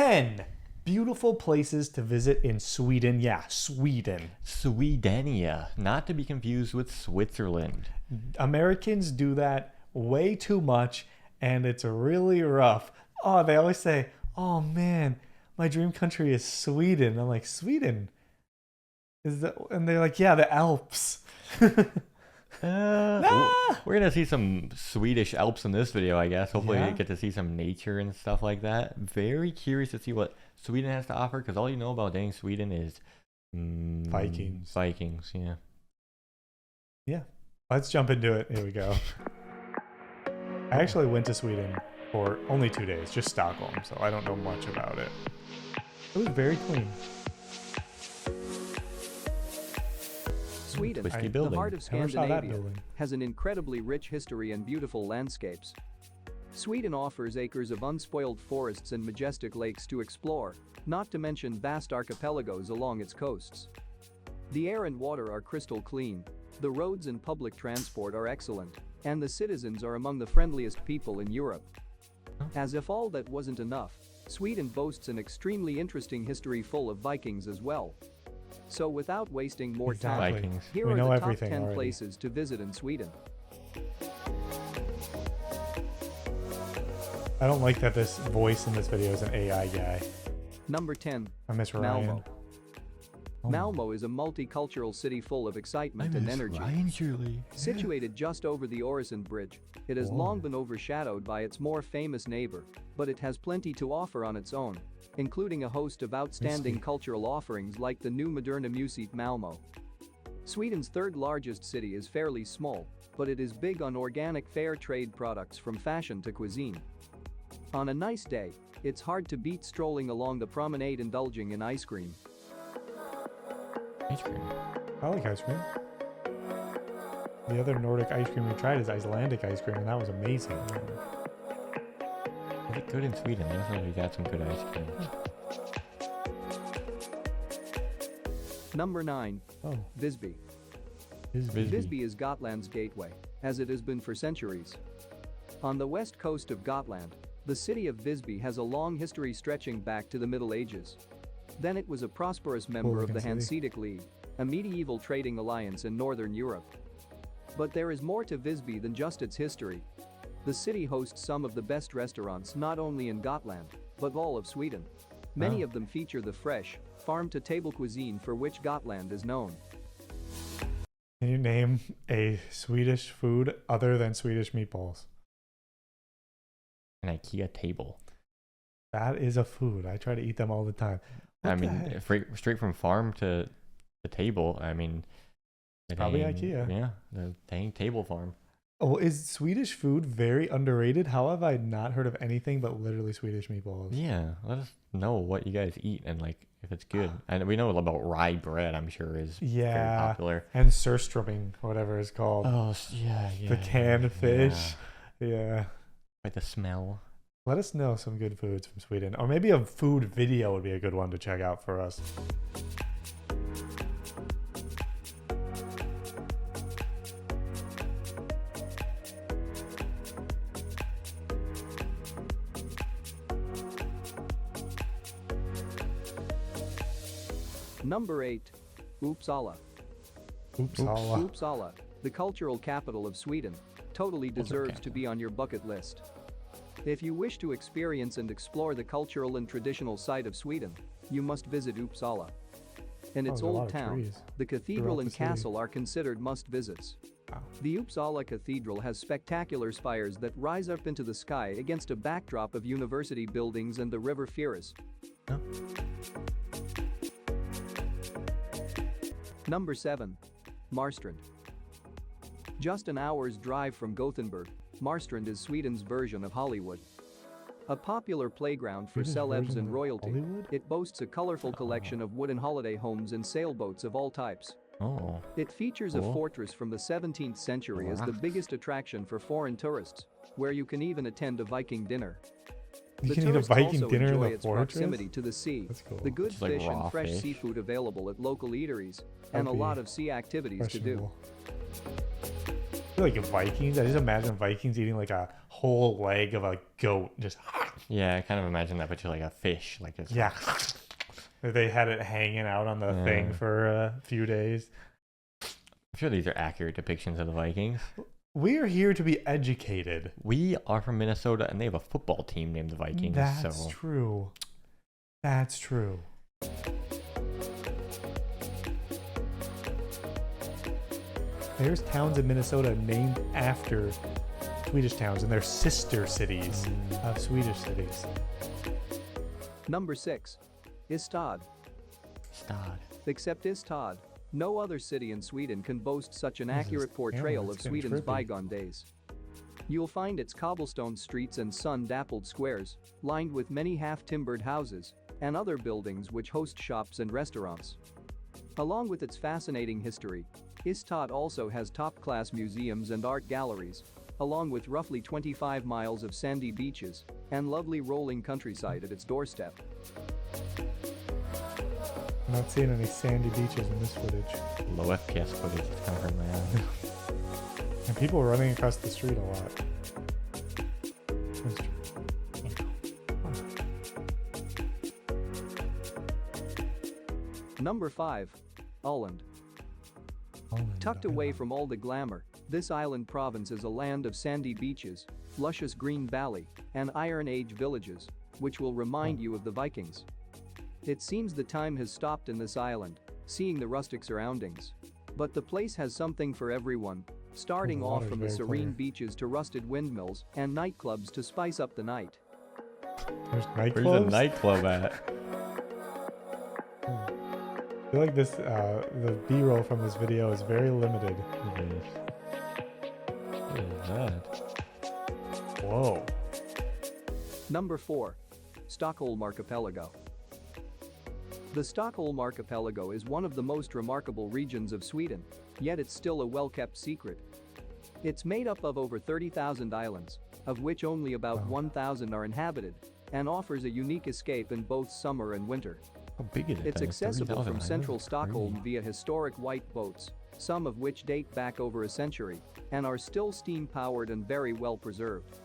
10 beautiful places to visit in Sweden. Yeah, Sweden. Swedenia, not to be confused with Switzerland. Americans do that way too much, and it's really rough. Oh, they always say, oh man, my dream country is Sweden. I'm like, Sweden? And they're like, yeah, the Alps. We're gonna see some Swedish Alps in this video, I guess. Hopefully Yeah. we get to see some nature and stuff like that. Very curious to see what Sweden has to offer, because all you know about dang Sweden is Vikings. Vikings, yeah. Yeah, let's jump into it. Here we go. I actually went to Sweden for only 2 days, just Stockholm, so I don't know much about it. It was very clean. Sweden, Whiskey the building. heart of Never saw that Scandinavia, building. has an incredibly rich history and beautiful landscapes. Sweden offers acres of unspoiled forests and majestic lakes to explore, not to mention vast archipelagos along its coasts. The air and water are crystal clean, the roads and public transport are excellent, and the citizens are among the friendliest people in Europe. As if all that wasn't enough, Sweden boasts an extremely interesting history full of Vikings as well. So without wasting more time, Exactly. Vikings. here We are know the top everything 10 already. places to visit in Sweden. I don't like that this voice in this video is an AI guy. Number 10. I miss Ryan. Malmo. Oh. Malmo is a multicultural city full of excitement and energy. Ryan Shirley. Situated just over the Öresund Bridge, it has Whoa. long been overshadowed by its more famous neighbor, but it has plenty to offer on its own, including a host of outstanding Visby. cultural offerings like the new Moderna Museet Malmo. Sweden's third largest city is fairly small, but it is big on organic fair trade products from fashion to cuisine. On a nice day, it's hard to beat strolling along the promenade indulging in ice cream. Ice cream. I like ice cream. The other Nordic ice cream we tried is Icelandic ice cream, and that was amazing. Is it good in Sweden? I definitely we got some good ice cream. Number 9. Oh, Visby. Visby. Visby is Gotland's gateway, as it has been for centuries. On the west coast of Gotland, the city of Visby has a long history stretching back to the Middle Ages. Then it was a prosperous member of the looking city. Hanseatic League, a medieval trading alliance in northern Europe. But there is more to Visby than just its history. The city hosts some of the best restaurants not only in Gotland, but all of Sweden. Many Oh. of them feature the fresh, farm-to-table cuisine for which Gotland is known. Can you name a Swedish food other than Swedish meatballs? An IKEA table. That is a food. I try to eat them all the time. What I the mean, heck? straight from farm to the table. I mean, the Probably dang- IKEA. Yeah, the dang table farm. Oh, is Swedish food very underrated? How have I not heard of anything but literally Swedish meatballs? Yeah, let us know what you guys eat and like if it's good. And we know about rye bread. I'm sure is very Yeah, popular. and surströmming, whatever it's called. Oh yeah, the canned fish. Yeah. Like the smell. Let us know some good foods from Sweden. Or maybe a food video would be a good one to check out for us. Number 8. Uppsala. Uppsala. Uppsala, the cultural capital of Sweden, totally deserves to be on your bucket list. If you wish to experience and explore the cultural and traditional side of Sweden, you must visit Uppsala. In its there's a lot old of town, trees the cathedral throughout and the city. castle are considered must-visits. Wow. The Uppsala Cathedral has spectacular spires that rise up into the sky against a backdrop of university buildings and the river Firis. Huh? Number 7. Marstrand. Just an hour's drive from Gothenburg, Marstrand is Sweden's version of Hollywood. A popular playground for Sweden's celebs version and of royalty, Hollywood? it boasts a colorful collection of wooden holiday homes and sailboats of all types. Oh, It features a Cool. fortress from the 17th century as the Wow. biggest attraction for foreign tourists, where you can even attend a Viking dinner. You The can eat a tourists Viking also dinner in enjoy the its fortress? proximity to the sea, That's cool. the good Just like fish raw and fresh fish. seafood available at local eateries, That'd and a be lot of sea activities to do. Questionable. feel like Vikings. I just imagine Vikings eating like a whole leg of a goat. Just Yeah, I kind of imagine that, but you're like a fish, like it's yeah. They had it hanging out on the thing for a few days. I'm sure these are accurate depictions of the Vikings. We are here to be educated. We are from Minnesota, and they have a football team named the Vikings. That's true. That's true. There's towns in Minnesota named after Swedish towns, and they're sister cities of Swedish cities. Number 6. Ystad. Stod. Except Ystad, no other city in Sweden can boast such an accurate portrayal of Sweden's bygone days. You'll find its cobblestone streets and sun-dappled squares, lined with many half-timbered houses and other buildings which host shops and restaurants. Along with its fascinating history, Ystad also has top-class museums and art galleries, along with roughly 25 miles of sandy beaches and lovely rolling countryside at its doorstep. I'm not seeing any sandy beaches in this footage. Low FPS footage is kind of hurt my eye. And people running across the street a lot. That's true. Number 5. Alland. Tucked away from all the glamour, this island province is a land of sandy beaches, luscious green valley, and Iron Age villages, which will remind you of the Vikings. It seems the time has stopped in this island, seeing the rustic surroundings. But the place has something for everyone, starting off from the serene beaches to rusted windmills and nightclubs to spice up the night. There's Where's the nightclubs? nightclub at? I feel like this, the B-roll from this video is very limited. What is that? Whoa. Number 4. Stockholm Archipelago. The Stockholm Archipelago is one of the most remarkable regions of Sweden, yet it's still a well-kept secret. It's made up of over 30,000 islands, of which only about 1,000 are inhabited, and offers a unique escape in both summer and winter. How big is it? It's accessible 30,000 from central islands? Stockholm Crazy. via historic white boats, some of which date back over a century and are still steam-powered and very well preserved.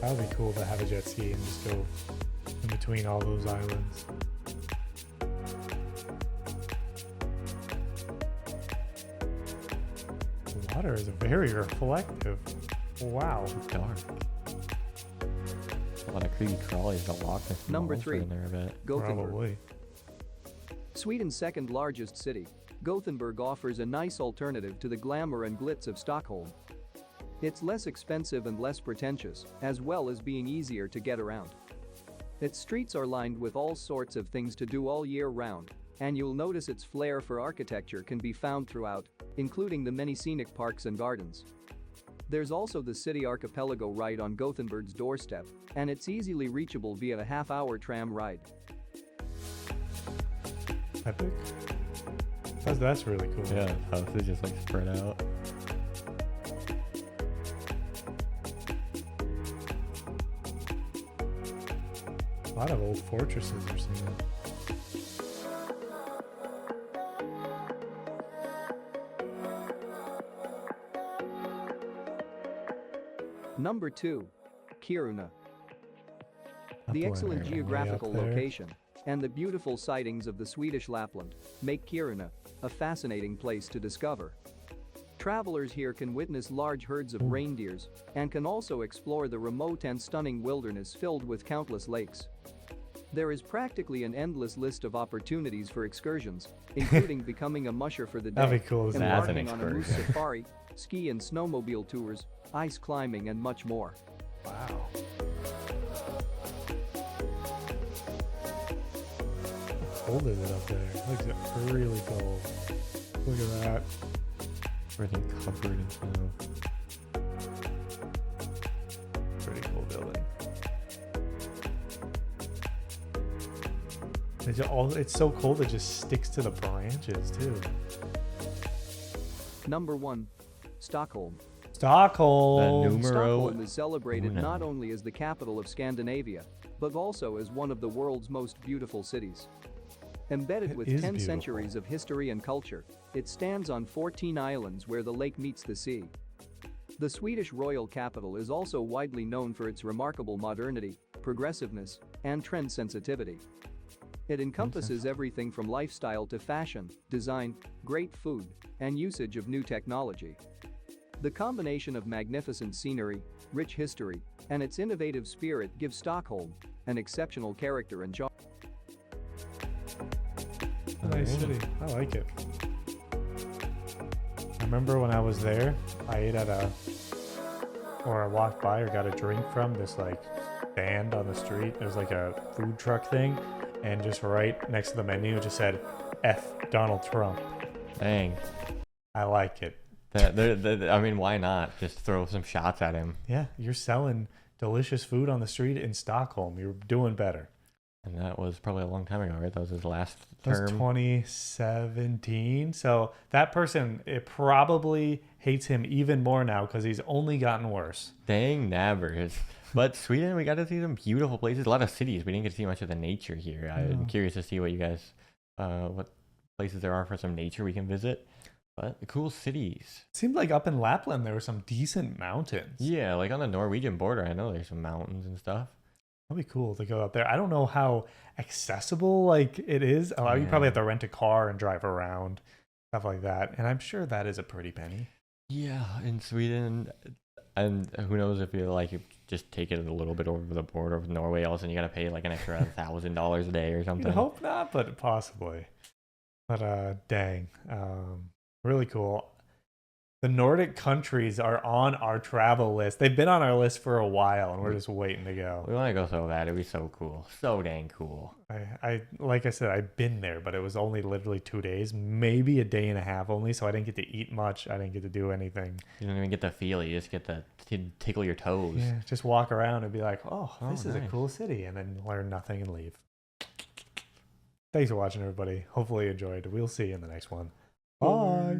That would be cool to have a jet ski and just go in between all those islands. The water is very reflective. Wow. Dark. A lot of creepy crawlies. The Loch Ness Number Monster 3. in there, I bet. Gothenburg. Probably. Sweden's second largest city, Gothenburg offers a nice alternative to the glamour and glitz of Stockholm. It's less expensive and less pretentious, as well as being easier to get around. Its streets are lined with all sorts of things to do all year round, and you'll notice its flair for architecture can be found throughout, including the many scenic parks and gardens. There's also the city archipelago right on Gothenburg's doorstep, and it's easily reachable via a half-hour tram ride. Epic. That's really cool. Yeah, houses just like spread out. A lot of old fortresses we're seeing. Number 2. Kiruna. Up The where excellent they're way geographical up there. location and the beautiful sightings of the Swedish Lapland make Kiruna a fascinating place to discover. Travelers here can witness large herds of reindeers and can also explore the remote and stunning wilderness filled with countless lakes. There is practically an endless list of opportunities for excursions, including becoming a musher for the day, That'd be cool, isn't it? That's an embarking on a moose excursion. safari, ski and snowmobile tours, ice climbing and much more. Wow. How cold is it up there? It looks really cold. Look at that. Everything covered in snow. Pretty cool building. It's so cold it just sticks to the branches too. Number 1. Stockholm. Stockholm. The numero Stockholm is celebrated uno. not only as the capital of Scandinavia, but also as one of the world's most beautiful cities. Embedded It with is 10 beautiful. centuries of history and culture, it stands on 14 islands where the lake meets the sea. The Swedish royal capital is also widely known for its remarkable modernity, progressiveness, and trend sensitivity. It encompasses everything from lifestyle to fashion, design, great food, and usage of new technology. The combination of magnificent scenery, rich history, and its innovative spirit gives Stockholm an exceptional character and charm. Nice city. I like it. I remember when I was there, I ate at or I walked by or got a drink from this like stand on the street. It was like a food truck thing, and just right next to the menu it just said F Donald Trump. Dang. I like it. I mean, why not? Just throw some shots at him. Yeah, you're selling delicious food on the street in Stockholm. You're doing better. And that was probably a long time ago, right? That was his last That term. was 2017. So that person, it probably hates him even more now because he's only gotten worse. Dang nabbers. But Sweden, we got to see some beautiful places. A lot of cities. We didn't get to see much of the nature here. I'm curious to see what you guys, what places there are for some nature we can visit. But the cool cities. Seemed like up in Lapland there were some decent mountains. Yeah, like on the Norwegian border, I know there's some mountains and stuff. That'd be cool to go out there. I don't know how accessible like it is. You probably have to rent a car and drive around, stuff like that. And I'm sure that is a pretty penny. Yeah, in Sweden, and who knows if you like just take it a little bit over the border with Norway, all of a sudden you gotta pay like an extra $1,000 a day or something. I hope not, but possibly. But dang, really cool. The Nordic countries are on our travel list. They've been on our list for a while, and we're just waiting to go. We want to go so bad. It'd be so cool, so dang cool. I like I said, I've been there, but it was only literally 2 days, maybe a day and a half only. So I didn't get to eat much. I didn't get to do anything. You don't even get to feel it. You just get to tickle your toes. Yeah, just walk around and be like, oh, this is a nice. cool city, and then learn nothing and leave. Thanks for watching, everybody. Hopefully you enjoyed. We'll see you in the next one. Bye.